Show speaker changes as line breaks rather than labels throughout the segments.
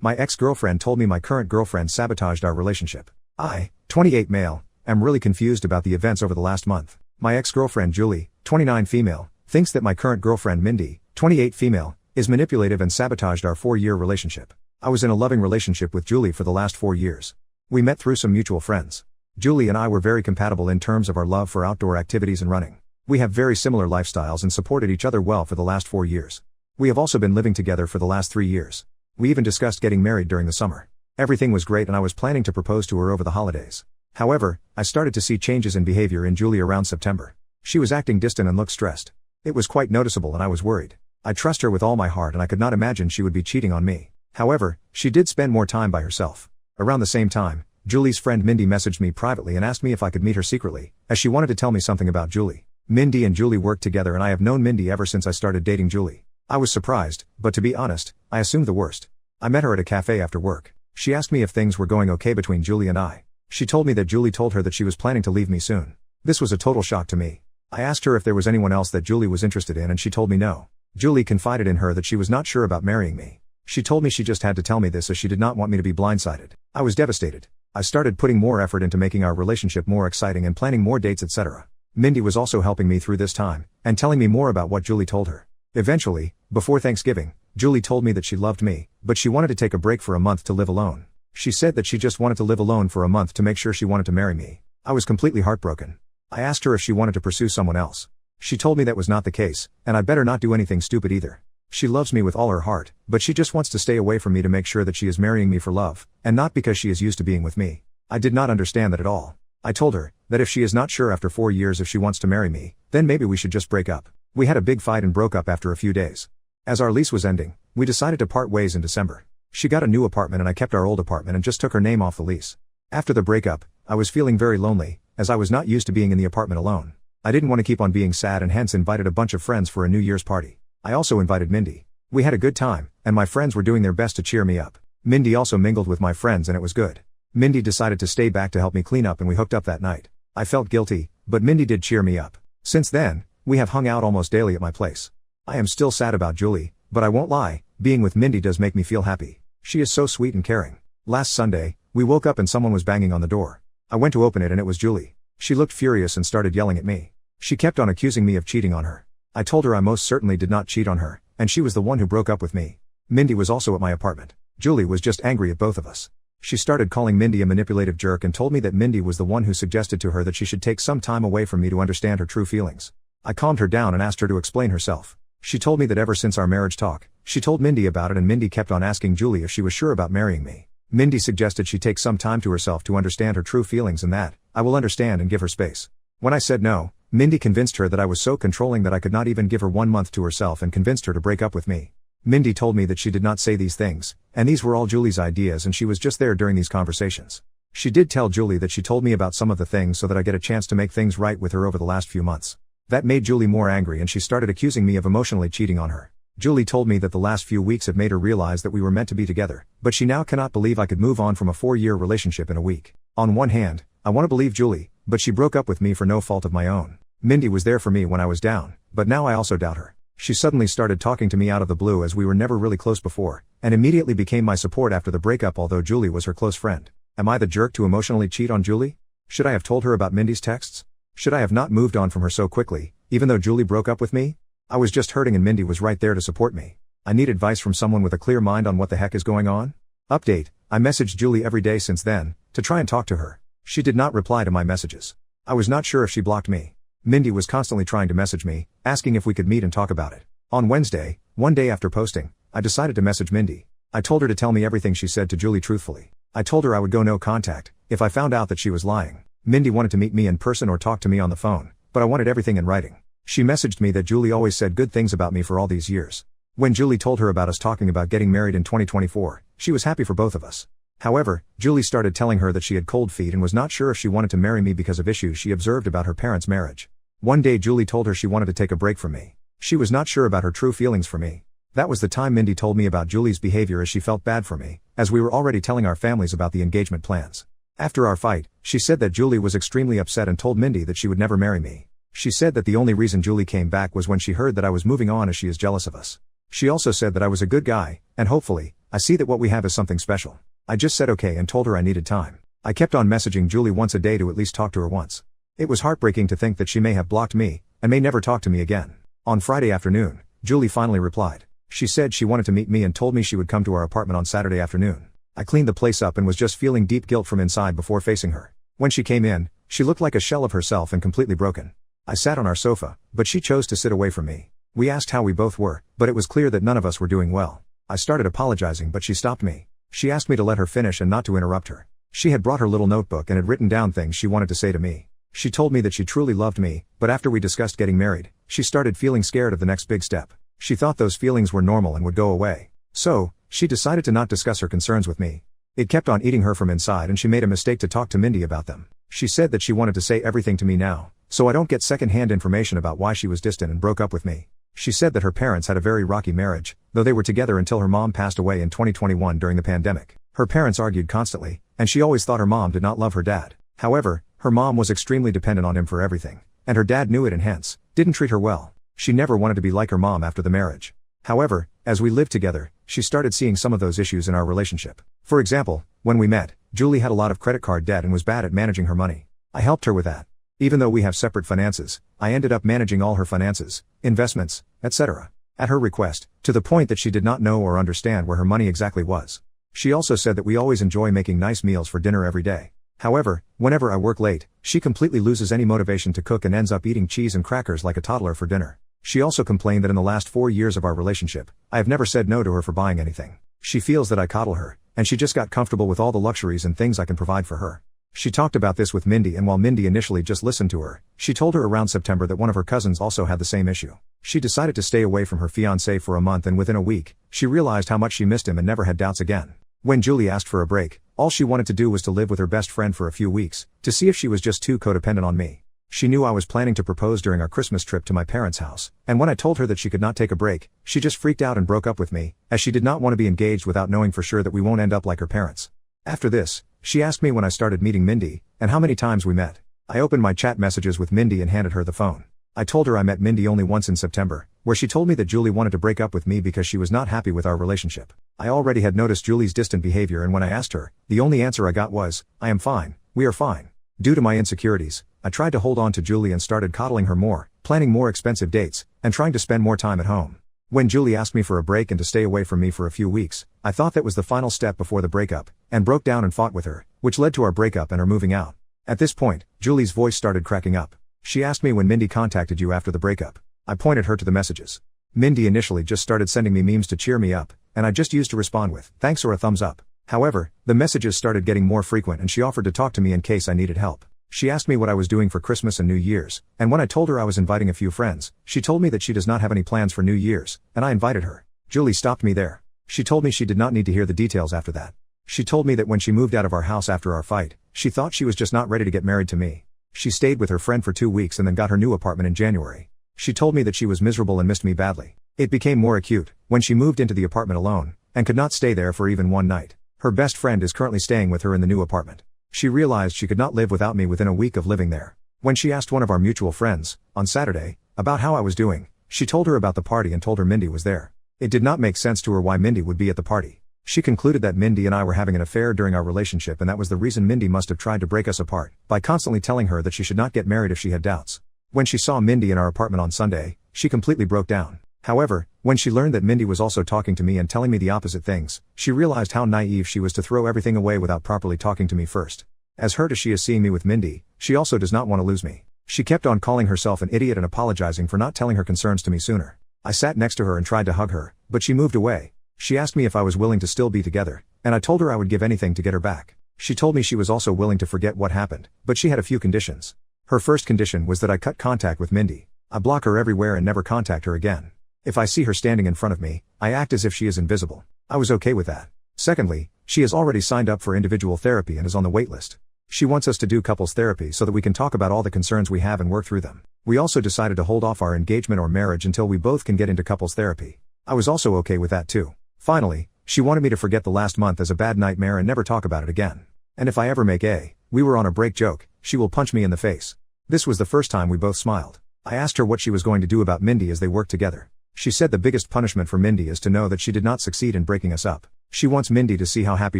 My ex-girlfriend told me my current girlfriend sabotaged our relationship. I, 28 male, am really confused about the events over the last month. My ex-girlfriend Julie, 29 female, thinks that my current girlfriend Mindy, 28 female, is manipulative and sabotaged our 4-year relationship. I was in a loving relationship with Julie for the last 4 years. We met through some mutual friends. Julie and I were very compatible in terms of our love for outdoor activities and running. We have very similar lifestyles and supported each other well for the last 4 years. We have also been living together for the last 3 years. We even discussed getting married during the summer. Everything was great and I was planning to propose to her over the holidays. However, I started to see changes in behavior in Julie around September. She was acting distant and looked stressed. It was quite noticeable and I was worried. I trust her with all my heart and I could not imagine she would be cheating on me. However, she did spend more time by herself. Around the same time, Julie's friend Mindy messaged me privately and asked me if I could meet her secretly, as she wanted to tell me something about Julie. Mindy and Julie work together and I have known Mindy ever since I started dating Julie. I was surprised, but to be honest, I assumed the worst. I met her at a cafe after work. She asked me if things were going okay between Julie and I. She told me that Julie told her that she was planning to leave me soon. This was a total shock to me. I asked her if there was anyone else that Julie was interested in and she told me no. Julie confided in her that she was not sure about marrying me. She told me she just had to tell me this as she did not want me to be blindsided. I was devastated. I started putting more effort into making our relationship more exciting and planning more dates, etc. Mindy was also helping me through this time, and telling me more about what Julie told her. Eventually, before Thanksgiving, Julie told me that she loved me, but she wanted to take a break for a month to live alone. She said that she just wanted to live alone for a month to make sure she wanted to marry me. I was completely heartbroken. I asked her if she wanted to pursue someone else. She told me that was not the case, and I better not do anything stupid either. She loves me with all her heart, but she just wants to stay away from me to make sure that she is marrying me for love, and not because she is used to being with me. I did not understand that at all. I told her that if she is not sure after 4 years if she wants to marry me, then maybe we should just break up. We had a big fight and broke up after a few days. As our lease was ending, we decided to part ways in December. She got a new apartment and I kept our old apartment and just took her name off the lease. After the breakup, I was feeling very lonely, as I was not used to being in the apartment alone. I didn't want to keep on being sad and hence invited a bunch of friends for a New Year's party. I also invited Mindy. We had a good time, and my friends were doing their best to cheer me up. Mindy also mingled with my friends and it was good. Mindy decided to stay back to help me clean up and we hooked up that night. I felt guilty, but Mindy did cheer me up. Since then, we have hung out almost daily at my place. I am still sad about Julie, but I won't lie, being with Mindy does make me feel happy. She is so sweet and caring. Last Sunday, we woke up and someone was banging on the door. I went to open it and it was Julie. She looked furious and started yelling at me. She kept on accusing me of cheating on her. I told her I most certainly did not cheat on her, and she was the one who broke up with me. Mindy was also at my apartment. Julie was just angry at both of us. She started calling Mindy a manipulative jerk and told me that Mindy was the one who suggested to her that she should take some time away from me to understand her true feelings. I calmed her down and asked her to explain herself. She told me that ever since our marriage talk, she told Mindy about it and Mindy kept on asking Julie if she was sure about marrying me. Mindy suggested she take some time to herself to understand her true feelings and that I will understand and give her space. When I said no, Mindy convinced her that I was so controlling that I could not even give her 1 month to herself and convinced her to break up with me. Mindy told me that she did not say these things, and these were all Julie's ideas and she was just there during these conversations. She did tell Julie that she told me about some of the things so that I get a chance to make things right with her over the last few months. That made Julie more angry and she started accusing me of emotionally cheating on her. Julie told me that the last few weeks have made her realize that we were meant to be together, but she now cannot believe I could move on from a 4-year relationship in a week. On one hand, I want to believe Julie, but she broke up with me for no fault of my own. Mindy was there for me when I was down, but now I also doubt her. She suddenly started talking to me out of the blue as we were never really close before, and immediately became my support after the breakup although Julie was her close friend. Am I the jerk to emotionally cheat on Julie? Should I have told her about Mindy's texts? Should I have not moved on from her so quickly, even though Julie broke up with me? I was just hurting and Mindy was right there to support me. I need advice from someone with a clear mind on what the heck is going on. Update, I messaged Julie every day since then, to try and talk to her. She did not reply to my messages. I was not sure if she blocked me. Mindy was constantly trying to message me, asking if we could meet and talk about it. On Wednesday, one day after posting, I decided to message Mindy. I told her to tell me everything she said to Julie truthfully. I told her I would go no contact, if I found out that she was lying. Mindy wanted to meet me in person or talk to me on the phone, but I wanted everything in writing. She messaged me that Julie always said good things about me for all these years. When Julie told her about us talking about getting married in 2024, she was happy for both of us. However, Julie started telling her that she had cold feet and was not sure if she wanted to marry me because of issues she observed about her parents' marriage. One day Julie told her she wanted to take a break from me. She was not sure about her true feelings for me. That was the time Mindy told me about Julie's behavior as she felt bad for me, as we were already telling our families about the engagement plans. After our fight, she said that Julie was extremely upset and told Mindy that she would never marry me. She said that the only reason Julie came back was when she heard that I was moving on as she is jealous of us. She also said that I was a good guy, and hopefully, I see that what we have is something special. I just said okay and told her I needed time. I kept on messaging Julie once a day to at least talk to her once. It was heartbreaking to think that she may have blocked me, and may never talk to me again. On Friday afternoon, Julie finally replied. She said she wanted to meet me and told me she would come to our apartment on Saturday afternoon. I cleaned the place up and was just feeling deep guilt from inside before facing her. When she came in, she looked like a shell of herself and completely broken. I sat on our sofa, but she chose to sit away from me. We asked how we both were, but it was clear that none of us were doing well. I started apologizing, but she stopped me. She asked me to let her finish and not to interrupt her. She had brought her little notebook and had written down things she wanted to say to me. She told me that she truly loved me, but after we discussed getting married, she started feeling scared of the next big step. She thought those feelings were normal and would go away. So, she decided to not discuss her concerns with me. It kept on eating her from inside and she made a mistake to talk to Mindy about them. She said that she wanted to say everything to me now, so I don't get second-hand information about why she was distant and broke up with me. She said that her parents had a very rocky marriage, though they were together until her mom passed away in 2021 during the pandemic. Her parents argued constantly, and she always thought her mom did not love her dad. However, her mom was extremely dependent on him for everything, and her dad knew it and hence, didn't treat her well. She never wanted to be like her mom after the marriage. However, as we lived together, she started seeing some of those issues in our relationship. For example, when we met, Julie had a lot of credit card debt and was bad at managing her money. I helped her with that. Even though we have separate finances, I ended up managing all her finances, investments, etc. At her request, to the point that she did not know or understand where her money exactly was. She also said that we always enjoy making nice meals for dinner every day. However, whenever I work late, she completely loses any motivation to cook and ends up eating cheese and crackers like a toddler for dinner. She also complained that in the last 4 years of our relationship, I have never said no to her for buying anything. She feels that I coddle her, and she just got comfortable with all the luxuries and things I can provide for her. She talked about this with Mindy, and while Mindy initially just listened to her, she told her around September that one of her cousins also had the same issue. She decided to stay away from her fiancé for a month, and within a week, she realized how much she missed him and never had doubts again. When Julie asked for a break, all she wanted to do was to live with her best friend for a few weeks, to see if she was just too codependent on me. She knew I was planning to propose during our Christmas trip to my parents' house, and when I told her that she could not take a break, she just freaked out and broke up with me, as she did not want to be engaged without knowing for sure that we won't end up like her parents. After this, she asked me when I started meeting Mindy, and how many times we met. I opened my chat messages with Mindy and handed her the phone. I told her I met Mindy only once in September, where she told me that Julie wanted to break up with me because she was not happy with our relationship. I already had noticed Julie's distant behavior, and when I asked her, the only answer I got was, "I am fine, we are fine." Due to my insecurities, I tried to hold on to Julie and started coddling her more, planning more expensive dates, and trying to spend more time at home. When Julie asked me for a break and to stay away from me for a few weeks, I thought that was the final step before the breakup, and broke down and fought with her, which led to our breakup and her moving out. At this point, Julie's voice started cracking up. She asked me when Mindy contacted you after the breakup. I pointed her to the messages. Mindy initially just started sending me memes to cheer me up, and I just used to respond with thanks or a thumbs up. However, the messages started getting more frequent and she offered to talk to me in case I needed help. She asked me what I was doing for Christmas and New Year's, and when I told her I was inviting a few friends, she told me that she does not have any plans for New Year's, and I invited her. Julie stopped me there. She told me she did not need to hear the details after that. She told me that when she moved out of our house after our fight, she thought she was just not ready to get married to me. She stayed with her friend for 2 weeks and then got her new apartment in January. She told me that she was miserable and missed me badly. It became more acute when she moved into the apartment alone, and could not stay there for even one night. Her best friend is currently staying with her in the new apartment. She realized she could not live without me within a week of living there. When she asked one of our mutual friends, on Saturday, about how I was doing, she told her about the party and told her Mindy was there. It did not make sense to her why Mindy would be at the party. She concluded that Mindy and I were having an affair during our relationship, and that was the reason Mindy must have tried to break us apart, by constantly telling her that she should not get married if she had doubts. When she saw Mindy in our apartment on Sunday, she completely broke down. However, when she learned that Mindy was also talking to me and telling me the opposite things, she realized how naive she was to throw everything away without properly talking to me first. As hurt as she is seeing me with Mindy, she also does not want to lose me. She kept on calling herself an idiot and apologizing for not telling her concerns to me sooner. I sat next to her and tried to hug her, but she moved away. She asked me if I was willing to still be together, and I told her I would give anything to get her back. She told me she was also willing to forget what happened, but she had a few conditions. Her first condition was that I cut contact with Mindy. I block her everywhere and never contact her again. If I see her standing in front of me, I act as if she is invisible. I was okay with that. Secondly, she has already signed up for individual therapy and is on the wait list. She wants us to do couples therapy so that we can talk about all the concerns we have and work through them. We also decided to hold off our engagement or marriage until we both can get into couples therapy. I was also okay with that too. Finally, she wanted me to forget the last month as a bad nightmare and never talk about it again. And if I ever make we were on a break joke, she will punch me in the face. This was the first time we both smiled. I asked her what she was going to do about Mindy as they worked together. She said the biggest punishment for Mindy is to know that she did not succeed in breaking us up. She wants Mindy to see how happy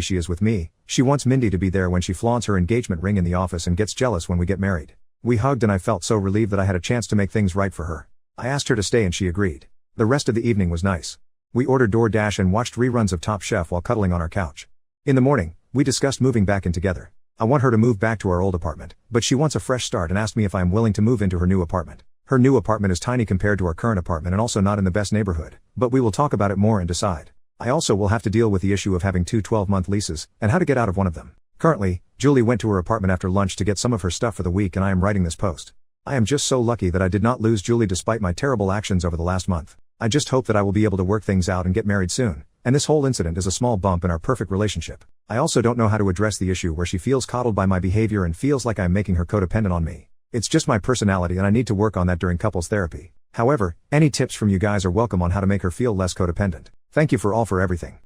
she is with me. She wants Mindy to be there when she flaunts her engagement ring in the office and gets jealous when we get married. We hugged and I felt so relieved that I had a chance to make things right for her. I asked her to stay and she agreed. The rest of the evening was nice. We ordered DoorDash and watched reruns of Top Chef while cuddling on our couch. In the morning, we discussed moving back in together. I want her to move back to our old apartment, but she wants a fresh start and asked me if I am willing to move into her new apartment. Her new apartment is tiny compared to our current apartment and also not in the best neighborhood, but we will talk about it more and decide. I also will have to deal with the issue of having two 12-month leases, and how to get out of one of them. Currently, Julie went to her apartment after lunch to get some of her stuff for the week and I am writing this post. I am just so lucky that I did not lose Julie despite my terrible actions over the last month. I just hope that I will be able to work things out and get married soon, and this whole incident is a small bump in our perfect relationship. I also don't know how to address the issue where she feels coddled by my behavior and feels like I'm making her codependent on me. It's just my personality and I need to work on that during couples therapy. However, any tips from you guys are welcome on how to make her feel less codependent. Thank you for everything.